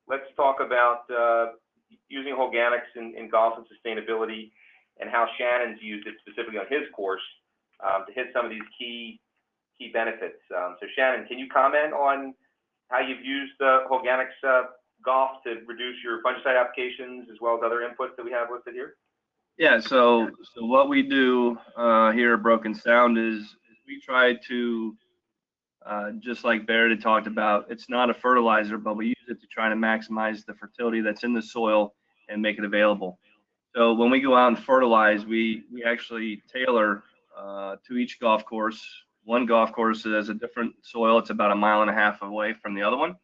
let's talk about using Holganix in golf and sustainability, and how Shannon's used it specifically on his course to hit some of these key benefits. So Shannon, can you comment on how you've used Holganix golf to reduce your fungicide applications as well as other inputs that we have listed here? Yeah, so what we do here at Broken Sound is we try to, just like Barrett had talked about, it's not a fertilizer, but we use it to try to maximize the fertility that's in the soil and make it available. So when we go out and fertilize, we actually tailor to each golf course. One golf course has a different soil. It's about 1.5 miles away from the other one.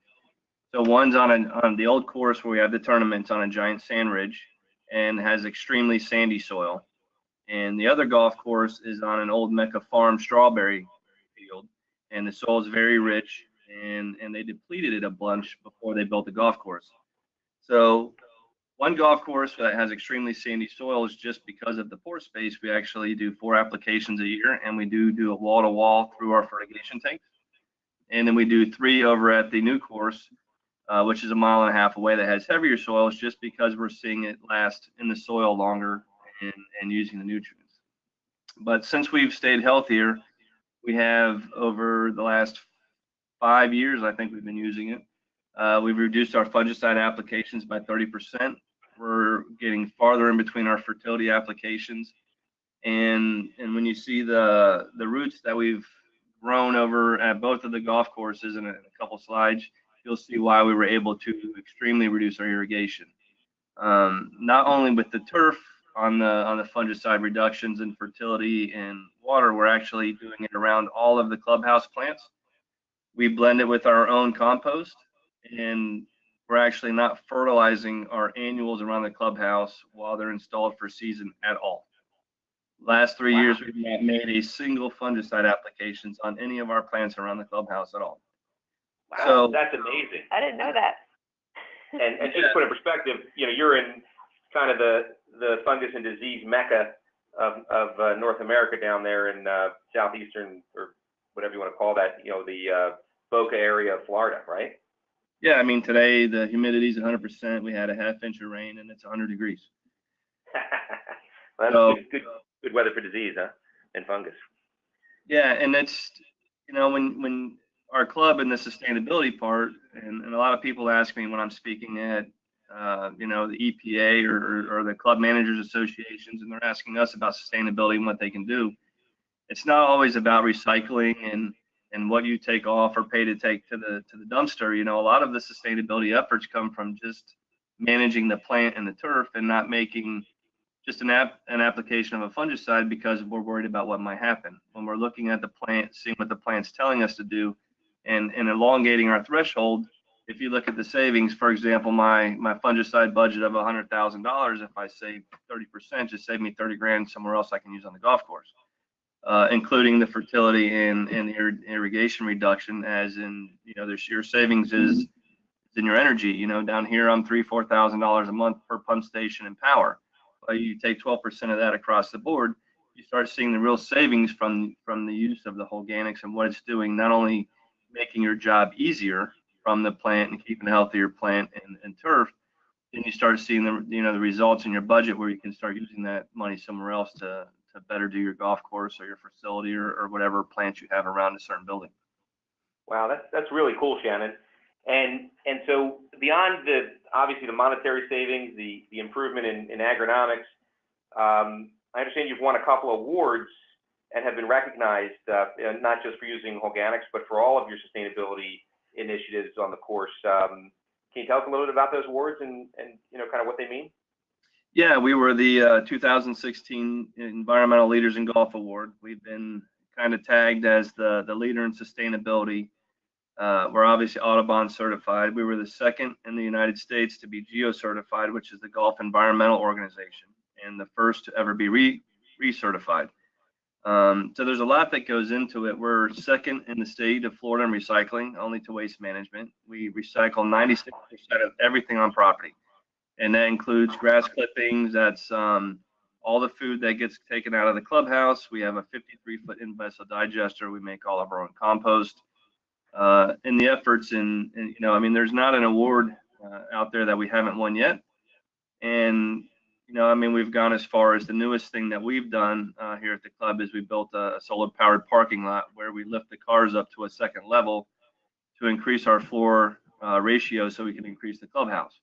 So one's on the old course where we have the tournaments on a giant sand ridge and has extremely sandy soil. And the other golf course is on an old Mecca Farm strawberry field, and the soil is very rich, and they depleted it a bunch before they built the golf course. So one golf course that has extremely sandy soil is just because of the pore space. We actually do 4 applications a year, and we do a wall-to-wall through our fertigation tanks. And then we do 3 over at the new course, which is 1.5 miles away, that has heavier soils, just because we're seeing it last in the soil longer and using the nutrients. But since we've stayed healthier, we have, over the last 5 years, I think we've been using it, we've reduced our fungicide applications by 30%. We're getting farther in between our fertility applications. And when you see the roots that we've grown over at both of the golf courses in a couple slides, you'll see why we were able to extremely reduce our irrigation. Not only with the turf on the fungicide reductions in fertility and water, we're actually doing it around all of the clubhouse plants. We blend it with our own compost, and we're actually not fertilizing our annuals around the clubhouse while they're installed for season at all. Last 3 years, we've not made a single fungicide applications on any of our plants around the clubhouse at all. Wow, so that's amazing. I didn't know that. And just to put in perspective, you're in kind of the fungus and disease mecca of North America down there in southeastern, or whatever you want to call that, the Boca area of Florida, right? Yeah, I mean, today the humidity is 100%. We had a 1/2 inch of rain, and it's 100 degrees. Well, that's good weather for disease, huh? And fungus. Yeah, and that's, when our club in the sustainability part, and a lot of people ask me when I'm speaking at, the EPA or the club managers associations, and they're asking us about sustainability and what they can do. It's not always about recycling and what you take off or pay to take to the dumpster. A lot of the sustainability efforts come from just managing the plant and the turf, and not making just an application of a fungicide because we're worried about what might happen. When we're looking at the plant, seeing what the plant's telling us to do, and elongating our threshold, if you look at the savings, for example, my fungicide budget of $100,000, if I save 30%, just save me 30 grand somewhere else I can use on the golf course, including the fertility and the irrigation reduction, as in, your savings is in your energy. Down here I'm $3,000-4,000 a month per pump station and power. You take 12% of that across the board, you start seeing the real savings from the use of the Holganix and what it's doing, not only making your job easier from the plant and keeping a healthier plant and turf, then you start seeing the results in your budget, where you can start using that money somewhere else to better do your golf course or your facility or whatever plants you have around a certain building. Wow, that's really cool, Shannon. And so beyond obviously the monetary savings, the improvement in agronomics, I understand you've won a couple of awards and have been recognized, not just for using Holganix, but for all of your sustainability initiatives on the course. Can you tell us a little bit about those awards and kind of what they mean? Yeah, we were the 2016 Environmental Leaders in Golf Award. We've been kind of tagged as the leader in sustainability. We're obviously Audubon certified. We were the second in the United States to be GEO certified, which is the Golf Environmental Organization, and the first to ever be recertified. So there's a lot that goes into it. We're second in the state of Florida in recycling, only to waste management. We recycle 96% of everything on property, and that includes grass clippings. That's all the food that gets taken out of the clubhouse. We have a 53-foot in-vessel digester. We make all of our own compost. In the efforts, I mean, there's not an award out there that we haven't won yet. And, you know, I mean, we've gone as far as the newest thing that we've done here at the club is we built a solar powered parking lot where we lift the cars up to a second level to increase our floor ratio so we can increase the clubhouse.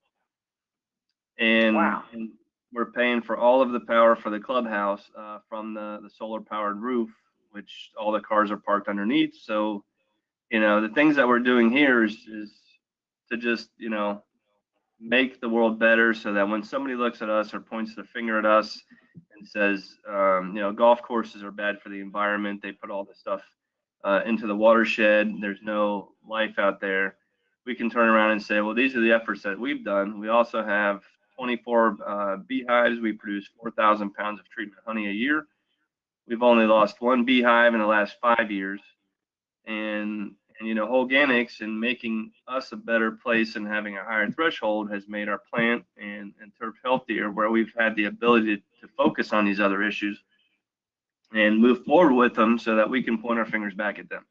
And, wow. and we're paying for all of the power for the clubhouse from the solar powered roof, which all the cars are parked underneath. So, you know, the things that we're doing here is to just, you know, make the world better so that when somebody looks at us or points their finger at us and says, you know, golf courses are bad for the environment, they put all this stuff into the watershed, there's no life out there, we can turn around and say, well, these are the efforts that we've done. We also have 24 beehives. We produce 4,000 pounds of treatment honey a year. We've only lost one beehive in the last 5 years. And you know, Holganix and making us a better place and having a higher threshold has made our plant and turf healthier, where we've had the ability to focus on these other issues and move forward with them so that we can point our fingers back at them.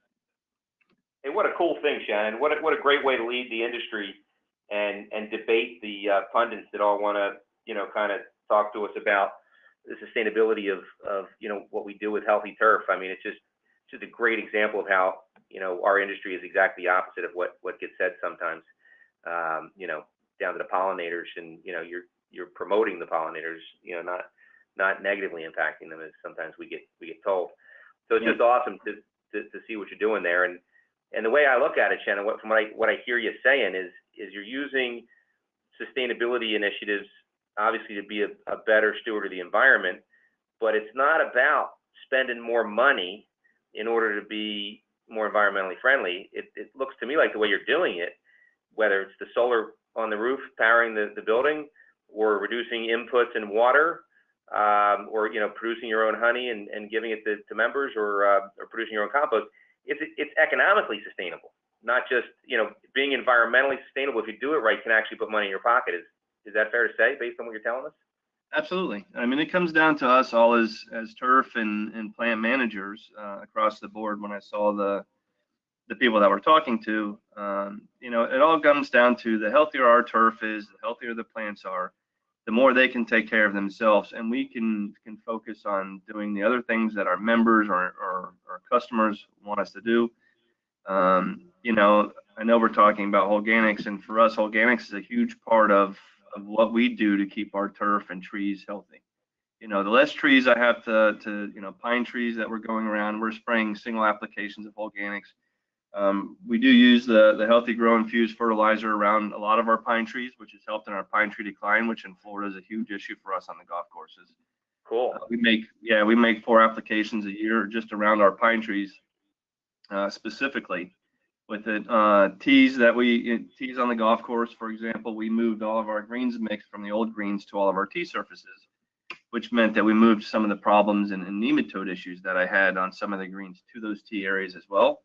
Hey, what a cool thing, Shannon. What a great way to lead the industry and debate the pundits that all want to, you know, kind of talk to us about the sustainability of, you know, what we do with healthy turf. I mean, it's just a great example of how, you know, our industry is exactly the opposite of what gets said sometimes, you know, down to the pollinators, and, you know, you're promoting the pollinators, you know, not negatively impacting them as sometimes we get told. So it's just awesome to see what you're doing there. And the way I look at it, Shannon, from what I hear you saying is you're using sustainability initiatives obviously to be a better steward of the environment, but it's not about spending more money in order to be more environmentally friendly. It looks to me like the way you're doing it, whether it's the solar on the roof powering the building, or reducing inputs in water, or, you know, producing your own honey and giving it to members, or producing your own compost, it's economically sustainable, not just, you know, being environmentally sustainable. If you do it right, can actually put money in your pocket. Is that fair to say based on what you're telling us? Absolutely. I mean, it comes down to us all as turf and plant managers across the board. When I saw the people that we're talking to, you know, it all comes down to the healthier our turf is, the healthier the plants are, the more they can take care of themselves, and we can focus on doing the other things that our members or customers want us to do. You know, I know we're talking about Holganix, and for us, Holganix is a huge part of what we do to keep our turf and trees healthy. You know, the less trees I have to you know, pine trees that we're going around, we're spraying single applications of Holganix. We do use the Healthy Grow infused fertilizer around a lot of our pine trees, which has helped in our pine tree decline, which in Florida is a huge issue for us on the golf courses. Cool. We make 4 applications a year just around our pine trees, specifically. With it, tees on the golf course, for example, we moved all of our greens mix from the old greens to all of our tee surfaces, which meant that we moved some of the problems and nematode issues that I had on some of the greens to those tee areas as well.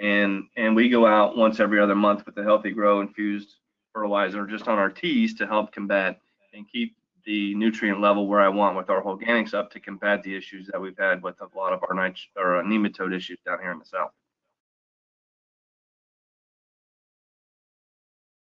And we go out once every other month with the Healthy Grow infused fertilizer just on our tees to help combat and keep the nutrient level where I want with our Holganix up to combat the issues that we've had with a lot of our nematode issues down here in the south.